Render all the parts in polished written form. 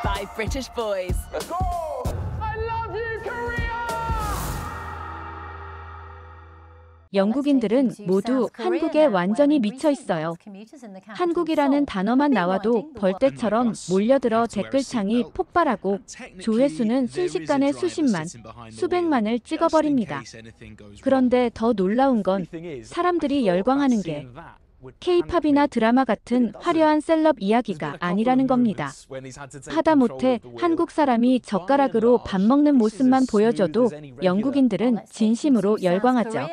by British boys. Let's go! I love you, Korea! 영국인들은 모두 한국에 완전히 미쳐 있어요. 한국이라는 단어만 나와도 벌떼처럼 몰려들어 댓글창이 폭발하고 조회수는 순식간에 수십만, 수백만을 찍어버립니다. 그런데 더 놀라운 건 사람들이 열광하는 게 K-팝이나 드라마 같은 화려한 셀럽 이야기가 아니라는 겁니다. 하다못해 한국 사람이 젓가락으로 밥 먹는 모습만 보여줘도 영국인들은 진심으로 열광하죠.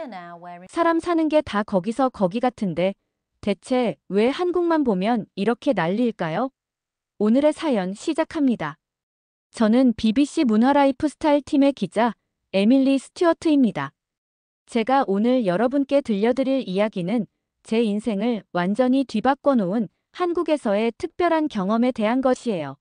사람 사는 게 다 거기서 거기 같은데 대체 왜 한국만 보면 이렇게 난리일까요? 오늘의 사연 시작합니다. 저는 BBC 문화라이프스타일 팀의 기자 에밀리 스튜어트입니다. 제가 오늘 여러분께 들려드릴 이야기는 제 인생을 완전히 뒤바꿔 놓은 한국에서의 특별한 경험에 대한 것이에요.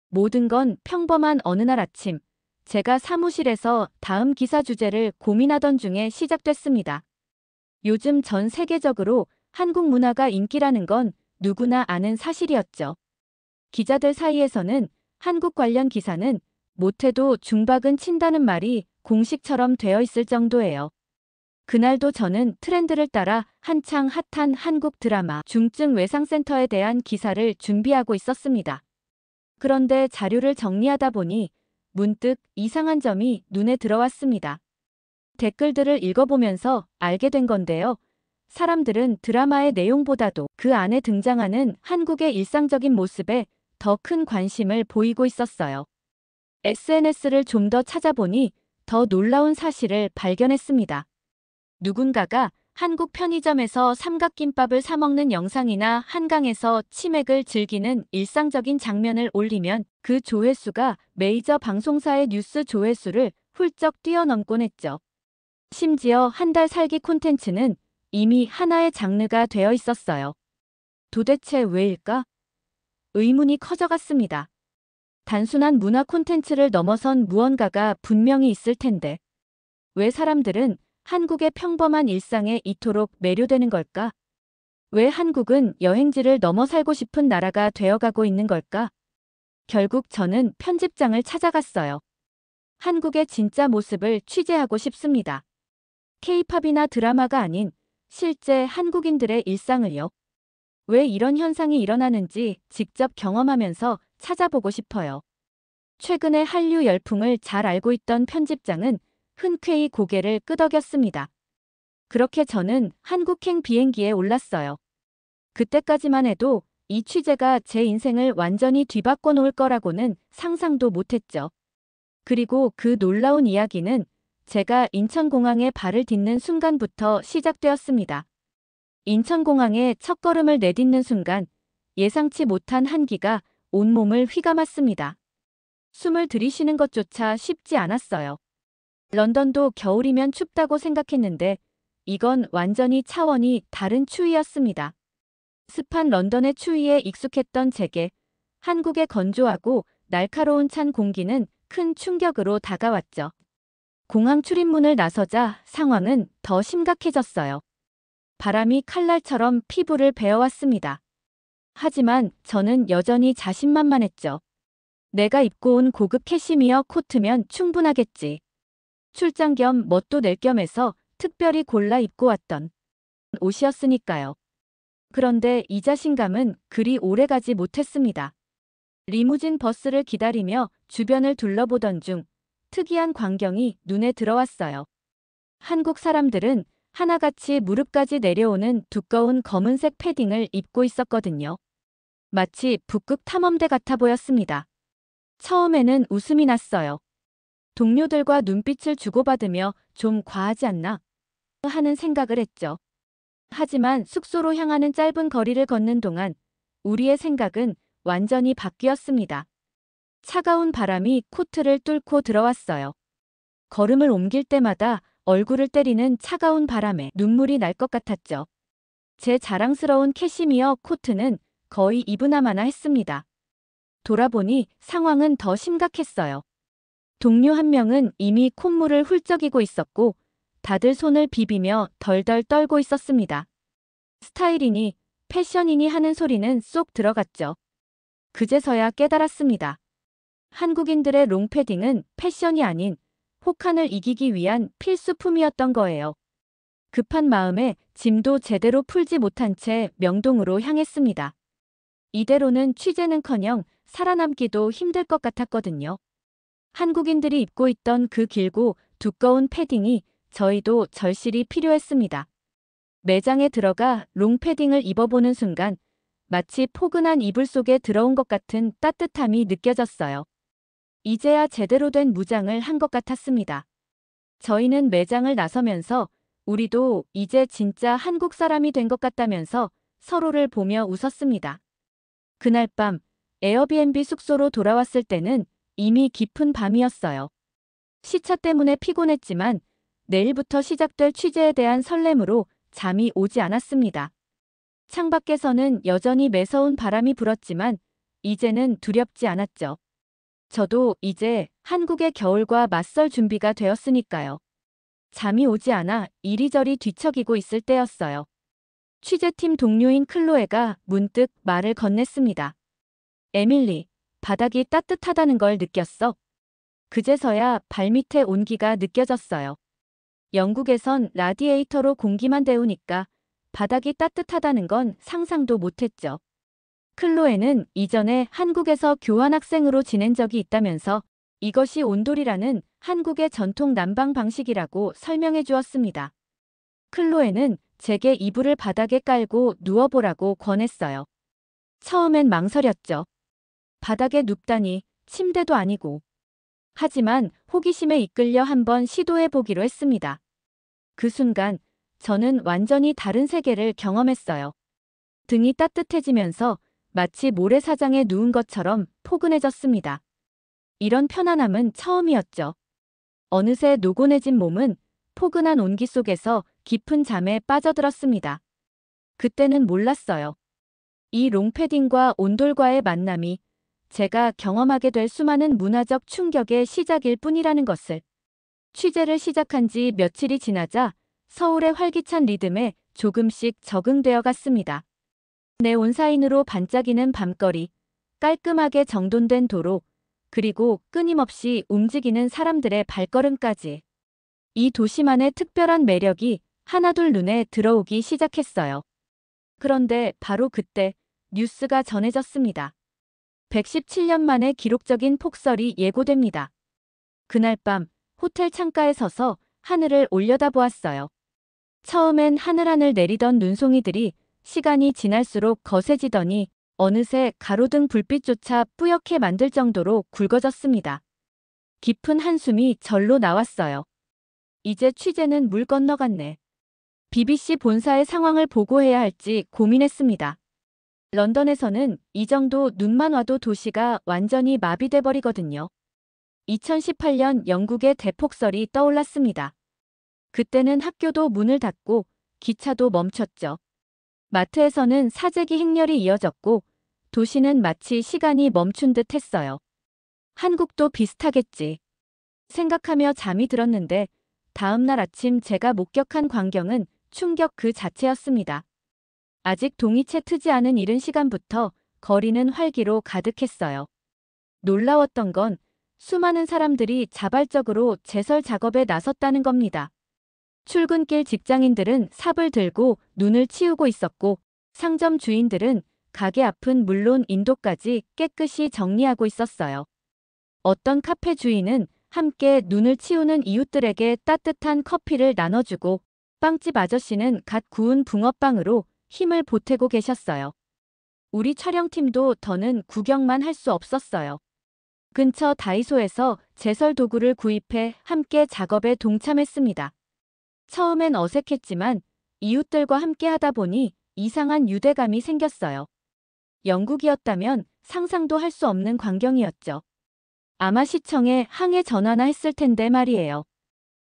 모든 건 평범한 어느 날 아침, 제가 사무실에서 다음 기사 주제를 고민하던 중에 시작됐습니다. 요즘 전 세계적으로 한국 문화가 인기라는 건 누구나 아는 사실이었죠. 기자들 사이에서는 한국 관련 기사는 못해도 중박은 친다는 말이 공식처럼 되어 있을 정도예요. 그날도 저는 트렌드를 따라 한창 핫한 한국 드라마 중증 외상센터에 대한 기사를 준비하고 있었습니다. 그런데 자료를 정리하다 보니 문득 이상한 점이 눈에 들어왔습니다. 댓글들을 읽어보면서 알게 된 건데요. 사람들은 드라마의 내용보다도 그 안에 등장하는 한국의 일상적인 모습에 더 큰 관심을 보이고 있었어요. SNS를 좀 더 찾아보니 더 놀라운 사실을 발견했습니다. 누군가가 한국 편의점에서 삼각김밥을 사 먹는 영상이나 한강에서 치맥을 즐기는 일상적인 장면을 올리면 그 조회수가 메이저 방송사의 뉴스 조회수를 훌쩍 뛰어넘곤 했죠. 심지어 한 달 살기 콘텐츠는 이미 하나의 장르가 되어 있었어요. 도대체 왜일까? 의문이 커져갔습니다. 단순한 문화 콘텐츠를 넘어선 무언가가 분명히 있을 텐데 왜 사람들은 한국의 평범한 일상에 이토록 매료되는 걸까? 왜 한국은 여행지를 넘어 살고 싶은 나라가 되어가고 있는 걸까? 결국 저는 편집장을 찾아갔어요. 한국의 진짜 모습을 취재하고 싶습니다. K-팝이나 드라마가 아닌 실제 한국인들의 일상을요. 왜 이런 현상이 일어나는지 직접 경험하면서 찾아보고 싶어요. 최근에 한류 열풍을 잘 알고 있던 편집장은 흔쾌히 고개를 끄덕였습니다. 그렇게 저는 한국행 비행기에 올랐어요. 그때까지만 해도 이 취재가 제 인생을 완전히 뒤바꿔 놓을 거라고는 상상도 못했죠. 그리고 그 놀라운 이야기는 제가 인천공항에 발을 딛는 순간부터 시작되었습니다. 인천공항에 첫걸음을 내딛는 순간 예상치 못한 한기가 온몸을 휘감았습니다. 숨을 들이쉬는 것조차 쉽지 않았어요. 런던도 겨울이면 춥다고 생각했는데 이건 완전히 차원이 다른 추위였습니다. 습한 런던의 추위에 익숙했던 제게 한국의 건조하고 날카로운 찬 공기는 큰 충격으로 다가왔죠. 공항 출입문을 나서자 상황은 더 심각해졌어요. 바람이 칼날처럼 피부를 베어왔습니다. 하지만 저는 여전히 자신만만했죠. 내가 입고 온 고급 캐시미어 코트면 충분하겠지. 출장 겸 멋도 낼 겸해서 특별히 골라 입고 왔던 옷이었으니까요. 그런데 이 자신감은 그리 오래가지 못했습니다. 리무진 버스를 기다리며 주변을 둘러보던 중 특이한 광경이 눈에 들어왔어요. 한국 사람들은 하나같이 무릎까지 내려오는 두꺼운 검은색 패딩을 입고 있었거든요. 마치 북극 탐험대 같아 보였습니다. 처음에는 웃음이 났어요. 동료들과 눈빛을 주고받으며 좀 과하지 않나 하는 생각을 했죠. 하지만 숙소로 향하는 짧은 거리를 걷는 동안 우리의 생각은 완전히 바뀌었습니다. 차가운 바람이 코트를 뚫고 들어왔어요. 걸음을 옮길 때마다 얼굴을 때리는 차가운 바람에 눈물이 날 것 같았죠. 제 자랑스러운 캐시미어 코트는 거의 입으나마나 했습니다. 돌아보니 상황은 더 심각했어요. 동료 한 명은 이미 콧물을 훌쩍이고 있었고 다들 손을 비비며 덜덜 떨고 있었습니다. 스타일이니 패션이니 하는 소리는 쏙 들어갔죠. 그제서야 깨달았습니다. 한국인들의 롱패딩은 패션이 아닌 혹한을 이기기 위한 필수품이었던 거예요. 급한 마음에 짐도 제대로 풀지 못한 채 명동으로 향했습니다. 이대로는 취재는커녕 살아남기도 힘들 것 같았거든요. 한국인들이 입고 있던 그 길고 두꺼운 패딩이 저희도 절실히 필요했습니다. 매장에 들어가 롱패딩을 입어보는 순간 마치 포근한 이불 속에 들어온 것 같은 따뜻함이 느껴졌어요. 이제야 제대로 된 무장을 한 것 같았습니다. 저희는 매장을 나서면서 우리도 이제 진짜 한국 사람이 된 것 같다면서 서로를 보며 웃었습니다. 그날 밤 에어비앤비 숙소로 돌아왔을 때는 이미 깊은 밤이었어요. 시차 때문에 피곤했지만 내일부터 시작될 취재에 대한 설렘으로 잠이 오지 않았습니다. 창밖에서는 여전히 매서운 바람이 불었지만 이제는 두렵지 않았죠. 저도 이제 한국의 겨울과 맞설 준비가 되었으니까요. 잠이 오지 않아 이리저리 뒤척이고 있을 때였어요. 취재팀 동료인 클로에가 문득 말을 건넸습니다. 에밀리, 바닥이 따뜻하다는 걸 느꼈어. 그제서야 발밑에 온기가 느껴졌어요. 영국에선 라디에이터로 공기만 데우니까 바닥이 따뜻하다는 건 상상도 못했죠. 클로에는 이전에 한국에서 교환학생으로 지낸 적이 있다면서 이것이 온돌이라는 한국의 전통 난방 방식이라고 설명해 주었습니다. 클로에는 제게 이불을 바닥에 깔고 누워보라고 권했어요. 처음엔 망설였죠. 바닥에 눕다니 침대도 아니고. 하지만 호기심에 이끌려 한번 시도해 보기로 했습니다. 그 순간 저는 완전히 다른 세계를 경험했어요. 등이 따뜻해지면서 마치 모래사장에 누운 것처럼 포근해졌습니다. 이런 편안함은 처음이었죠. 어느새 노곤해진 몸은 포근한 온기 속에서 깊은 잠에 빠져들었습니다. 그때는 몰랐어요. 이 롱패딩과 온돌과의 만남이 제가 경험하게 될 수많은 문화적 충격의 시작일 뿐이라는 것을. 취재를 시작한 지 며칠이 지나자 서울의 활기찬 리듬에 조금씩 적응되어 갔습니다. 네온사인으로 반짝이는 밤거리, 깔끔하게 정돈된 도로, 그리고 끊임없이 움직이는 사람들의 발걸음까지. 이 도시만의 특별한 매력이 하나둘 눈에 들어오기 시작했어요. 그런데 바로 그때 뉴스가 전해졌습니다. 117년 만에 기록적인 폭설이 예고됩니다. 그날 밤 호텔 창가에 서서 하늘을 올려다보았어요. 처음엔 하늘하늘 내리던 눈송이들이 시간이 지날수록 거세지더니 어느새 가로등 불빛조차 뿌옇게 만들 정도로 굵어졌습니다. 깊은 한숨이 절로 나왔어요. 이제 취재는 물 건너갔네. BBC 본사의 상황을 보고해야 할지 고민했습니다. 런던에서는 이 정도 눈만 와도 도시가 완전히 마비돼 버리거든요. 2018년 영국의 대폭설이 떠올랐습니다. 그때는 학교도 문을 닫고 기차도 멈췄죠. 마트에서는 사재기 행렬이 이어졌고 도시는 마치 시간이 멈춘 듯 했어요. 한국도 비슷하겠지 생각하며 잠이 들었는데 다음 날 아침 제가 목격한 광경은 충격 그 자체였습니다. 아직 동이채 트지 않은 이른 시간부터 거리는 활기로 가득했어요. 놀라웠던 건 수많은 사람들이 자발적으로 제설 작업에 나섰다는 겁니다. 출근길 직장인들은 삽을 들고 눈을 치우고 있었고 상점 주인들은 가게 앞은 물론 인도까지 깨끗이 정리하고 있었어요. 어떤 카페 주인은 함께 눈을 치우는 이웃들에게 따뜻한 커피를 나눠주고 빵집 아저씨는 갓 구운 붕어빵으로 힘을 보태고 계셨어요. 우리 촬영팀도 더는 구경만 할 수 없었어요. 근처 다이소에서 제설 도구를 구입해 함께 작업에 동참했습니다. 처음엔 어색했지만 이웃들과 함께 하다 보니 이상한 유대감이 생겼어요. 영국이었다면 상상도 할 수 없는 광경이었죠. 아마 시청에 항해 전화나 했을 텐데 말이에요.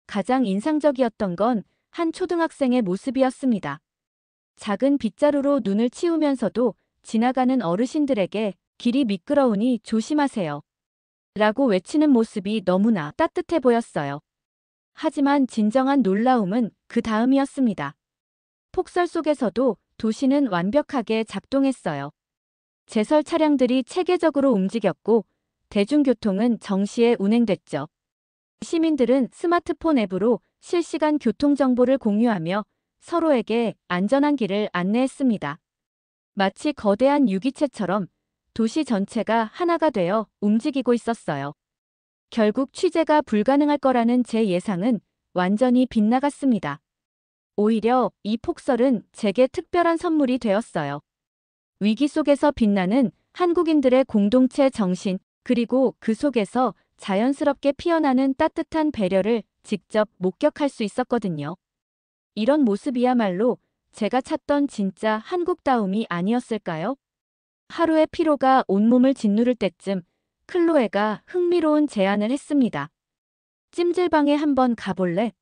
가장 인상적이었던 건 한 초등학생의 모습이었습니다. 작은 빗자루로 눈을 치우면서도 지나가는 어르신들에게 길이 미끄러우니 조심하세요. 라고 외치는 모습이 너무나 따뜻해 보였어요. 하지만 진정한 놀라움은 그 다음이었습니다. 폭설 속에서도 도시는 완벽하게 작동했어요. 제설 차량들이 체계적으로 움직였고 대중교통은 정시에 운행됐죠. 시민들은 스마트폰 앱으로 실시간 교통정보를 공유하며 서로에게 안전한 길을 안내했습니다. 마치 거대한 유기체처럼 도시 전체가 하나가 되어 움직이고 있었어요. 결국 취재가 불가능할 거라는 제 예상은 완전히 빗나갔습니다. 오히려 이 폭설은 제게 특별한 선물이 되었어요. 위기 속에서 빛나는 한국인들의 공동체 정신, 그리고 그 속에서 자연스럽게 피어나는 따뜻한 배려를 직접 목격할 수 있었거든요. 이런 모습이야말로 제가 찾던 진짜 한국다움이 아니었을까요? 하루의 피로가 온몸을 짓누를 때쯤 클로에가 흥미로운 제안을 했습니다. 찜질방에 한번 가볼래?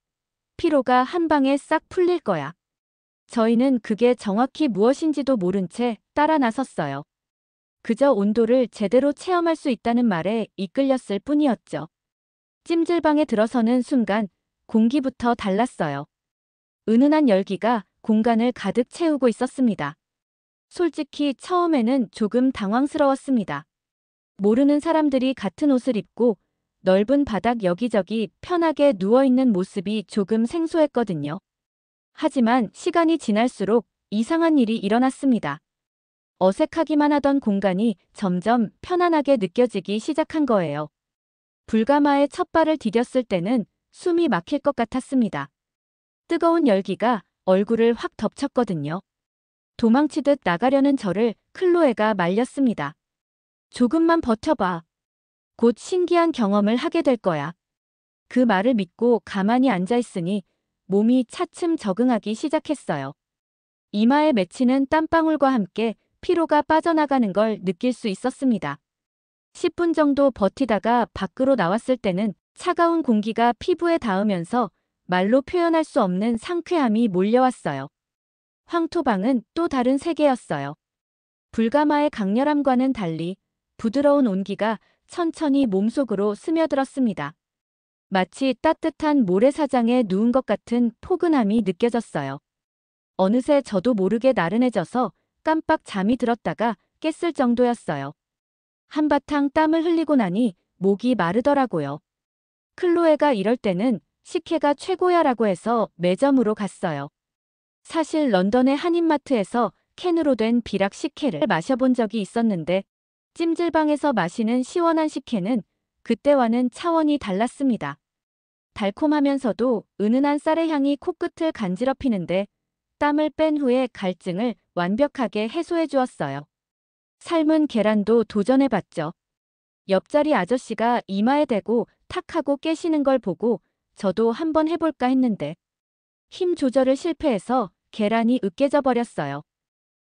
피로가 한 방에 싹 풀릴 거야. 저희는 그게 정확히 무엇인지도 모른 채 따라 나섰어요. 그저 온도를 제대로 체험할 수 있다는 말에 이끌렸을 뿐이었죠. 찜질방에 들어서는 순간 공기부터 달랐어요. 은은한 열기가 공간을 가득 채우고 있었습니다. 솔직히 처음에는 조금 당황스러웠습니다. 모르는 사람들이 같은 옷을 입고 넓은 바닥 여기저기 편하게 누워있는 모습이 조금 생소했거든요. 하지만 시간이 지날수록 이상한 일이 일어났습니다. 어색하기만 하던 공간이 점점 편안하게 느껴지기 시작한 거예요. 불가마에 첫 발을 디뎠을 때는 숨이 막힐 것 같았습니다. 뜨거운 열기가 얼굴을 확 덮쳤거든요. 도망치듯 나가려는 저를 클로에가 말렸습니다. 조금만 버텨봐. 곧 신기한 경험을 하게 될 거야. 그 말을 믿고 가만히 앉아있으니 몸이 차츰 적응하기 시작했어요. 이마에 맺히는 땀방울과 함께 피로가 빠져나가는 걸 느낄 수 있었습니다. 10분 정도 버티다가 밖으로 나왔을 때는 차가운 공기가 피부에 닿으면서 말로 표현할 수 없는 상쾌함이 몰려왔어요. 황토방은 또 다른 세계였어요. 불가마의 강렬함과는 달리 부드러운 온기가 천천히 몸속으로 스며들었습니다. 마치 따뜻한 모래사장에 누운 것 같은 포근함이 느껴졌어요. 어느새 저도 모르게 나른해져서 깜빡 잠이 들었다가 깼을 정도였어요. 한바탕 땀을 흘리고 나니 목이 마르더라고요. 클로에가 이럴 때는 식혜가 최고야라고 해서 매점으로 갔어요. 사실 런던의 한인마트에서 캔으로 된 비락 식혜를 마셔본 적이 있었는데 찜질방에서 마시는 시원한 식혜는 그때와는 차원이 달랐습니다. 달콤하면서도 은은한 쌀의 향이 코끝을 간지럽히는데 땀을 뺀 후에 갈증을 완벽하게 해소해 주었어요. 삶은 계란도 도전해봤죠. 옆자리 아저씨가 이마에 대고 탁 하고 깨시는 걸 보고 저도 한번 해볼까 했는데 힘 조절을 실패해서 계란이 으깨져 버렸어요.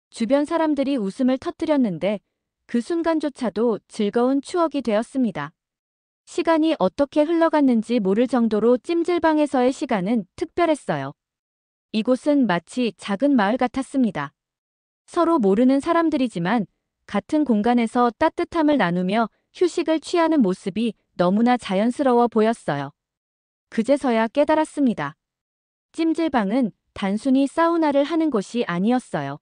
주변 사람들이 웃음을 터뜨렸는데 그 순간조차도 즐거운 추억이 되었습니다. 시간이 어떻게 흘러갔는지 모를 정도로 찜질방에서의 시간은 특별했어요. 이곳은 마치 작은 마을 같았습니다. 서로 모르는 사람들이지만 같은 공간에서 따뜻함을 나누며 휴식을 취하는 모습이 너무나 자연스러워 보였어요. 그제서야 깨달았습니다. 찜질방은 단순히 사우나를 하는 곳이 아니었어요.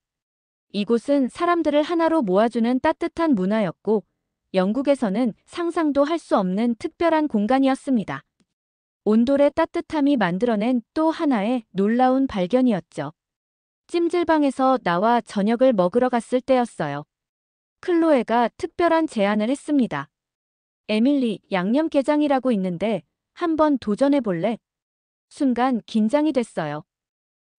이곳은 사람들을 하나로 모아주는 따뜻한 문화였고 영국에서는 상상도 할 수 없는 특별한 공간이었습니다. 온돌의 따뜻함이 만들어낸 또 하나의 놀라운 발견이었죠. 찜질방에서 나와 저녁을 먹으러 갔을 때였어요. 클로에가 특별한 제안을 했습니다. 에밀리, 양념게장이라고 있는데 한번 도전해볼래? 순간 긴장이 됐어요.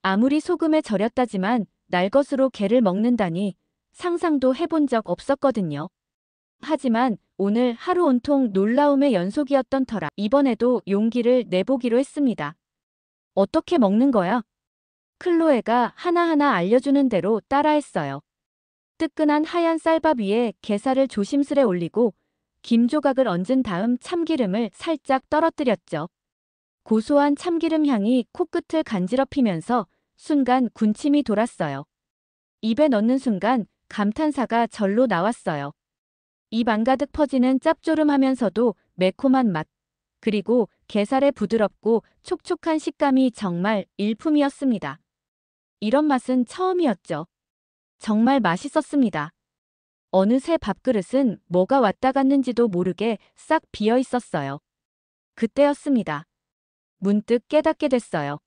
아무리 소금에 절였다지만 날것으로 게를 먹는다니 상상도 해본 적 없었거든요. 하지만 오늘 하루 온통 놀라움의 연속이었던 터라 이번에도 용기를 내보기로 했습니다. 어떻게 먹는 거야? 클로에가 하나하나 알려주는 대로 따라했어요. 뜨끈한 하얀 쌀밥 위에 게살을 조심스레 올리고 김 조각을 얹은 다음 참기름을 살짝 떨어뜨렸죠. 고소한 참기름 향이 코끝을 간지럽히면서 순간 군침이 돌았어요. 입에 넣는 순간 감탄사가 절로 나왔어요. 입 안가득 퍼지는 짭조름하면서도 매콤한 맛, 그리고 게살의 부드럽고 촉촉한 식감이 정말 일품이었습니다. 이런 맛은 처음이었죠. 정말 맛있었습니다. 어느새 밥그릇은 뭐가 왔다 갔는지도 모르게 싹 비어 있었어요. 그때였습니다. 문득 깨닫게 됐어요.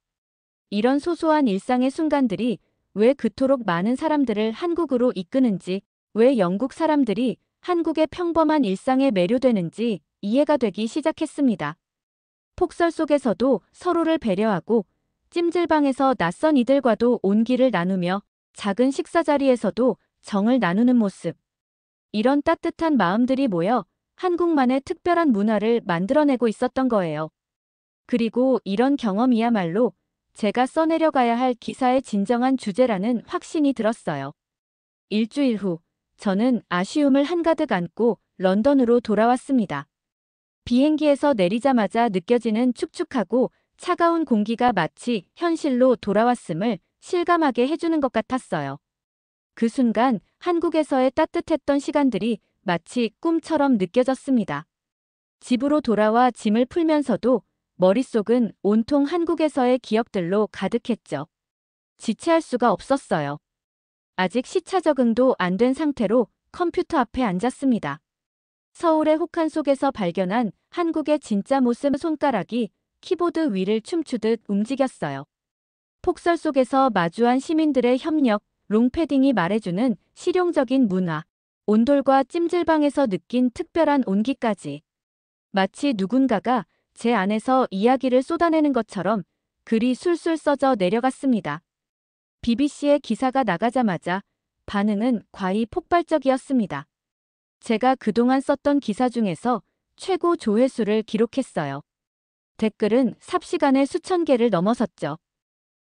이런 소소한 일상의 순간들이 왜 그토록 많은 사람들을 한국으로 이끄는지, 왜 영국 사람들이 한국의 평범한 일상에 매료되는지 이해가 되기 시작했습니다. 폭설 속에서도 서로를 배려하고, 찜질방에서 낯선 이들과도 온기를 나누며, 작은 식사 자리에서도 정을 나누는 모습. 이런 따뜻한 마음들이 모여 한국만의 특별한 문화를 만들어내고 있었던 거예요. 그리고 이런 경험이야말로 제가 써내려가야 할 기사의 진정한 주제라는 확신이 들었어요. 일주일 후, 저는 아쉬움을 한가득 안고 런던으로 돌아왔습니다. 비행기에서 내리자마자 느껴지는 축축하고 차가운 공기가 마치 현실로 돌아왔음을 실감하게 해주는 것 같았어요. 그 순간 한국에서의 따뜻했던 시간들이 마치 꿈처럼 느껴졌습니다. 집으로 돌아와 짐을 풀면서도 머릿속은 온통 한국에서의 기억들로 가득했죠. 지체할 수가 없었어요. 아직 시차 적응도 안 된 상태로 컴퓨터 앞에 앉았습니다. 서울의 혹한 속에서 발견한 한국의 진짜 모습, 손가락이 키보드 위를 춤추듯 움직였어요. 폭설 속에서 마주한 시민들의 협력, 롱패딩이 말해주는 실용적인 문화, 온돌과 찜질방에서 느낀 특별한 온기까지. 마치 누군가가 제 안에서 이야기를 쏟아내는 것처럼 글이 술술 써져 내려갔습니다. BBC의 기사가 나가자마자 반응은 과히 폭발적이었습니다. 제가 그동안 썼던 기사 중에서 최고 조회수를 기록했어요. 댓글은 삽시간에 수천 개를 넘어섰죠.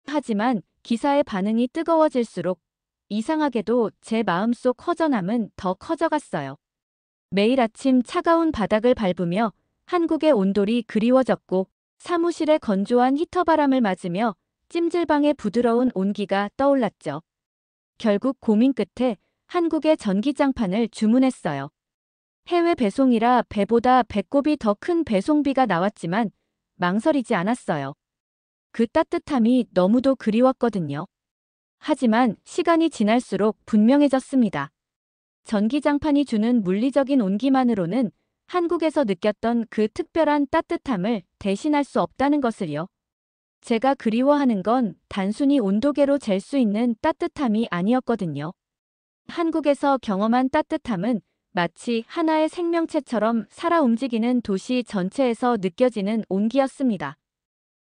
하지만 기사의 반응이 뜨거워질수록 이상하게도 제 마음속 허전함은 더 커져갔어요. 매일 아침 차가운 바닥을 밟으며 한국의 온돌이 그리워졌고, 사무실의 건조한 히터바람을 맞으며 찜질방의 부드러운 온기가 떠올랐죠. 결국 고민 끝에 한국의 전기장판을 주문했어요. 해외 배송이라 배보다 배꼽이 더 큰 배송비가 나왔지만 망설이지 않았어요. 그 따뜻함이 너무도 그리웠거든요. 하지만 시간이 지날수록 분명해졌습니다. 전기장판이 주는 물리적인 온기만으로는 한국에서 느꼈던 그 특별한 따뜻함을 대신할 수 없다는 것을요. 제가 그리워하는 건 단순히 온도계로 잴 수 있는 따뜻함이 아니었거든요. 한국에서 경험한 따뜻함은 마치 하나의 생명체처럼 살아 움직이는 도시 전체에서 느껴지는 온기였습니다.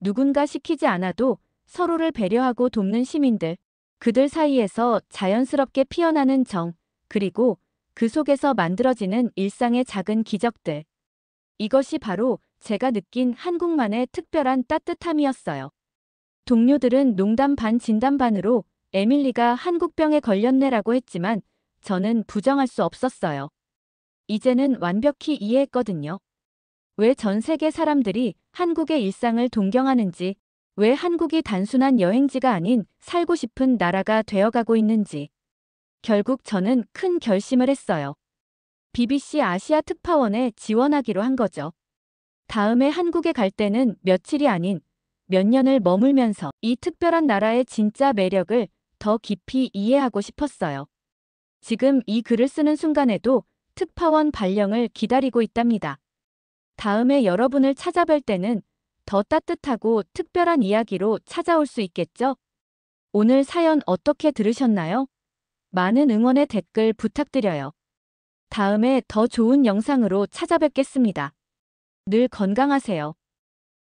누군가 시키지 않아도 서로를 배려하고 돕는 시민들, 그들 사이에서 자연스럽게 피어나는 정, 그리고 그 속에서 만들어지는 일상의 작은 기적들. 이것이 바로 제가 느낀 한국만의 특별한 따뜻함이었어요. 동료들은 농담 반 진담 반으로 에밀리가 한국병에 걸렸네라고 했지만 저는 부정할 수 없었어요. 이제는 완벽히 이해했거든요. 왜 전 세계 사람들이 한국의 일상을 동경하는지, 왜 한국이 단순한 여행지가 아닌 살고 싶은 나라가 되어가고 있는지. 결국 저는 큰 결심을 했어요. BBC 아시아 특파원에 지원하기로 한 거죠. 다음에 한국에 갈 때는 며칠이 아닌 몇 년을 머물면서 이 특별한 나라의 진짜 매력을 더 깊이 이해하고 싶었어요. 지금 이 글을 쓰는 순간에도 특파원 발령을 기다리고 있답니다. 다음에 여러분을 찾아뵐 때는 더 따뜻하고 특별한 이야기로 찾아올 수 있겠죠? 오늘 사연 어떻게 들으셨나요? 많은 응원의 댓글 부탁드려요. 다음에 더 좋은 영상으로 찾아뵙겠습니다. 늘 건강하세요.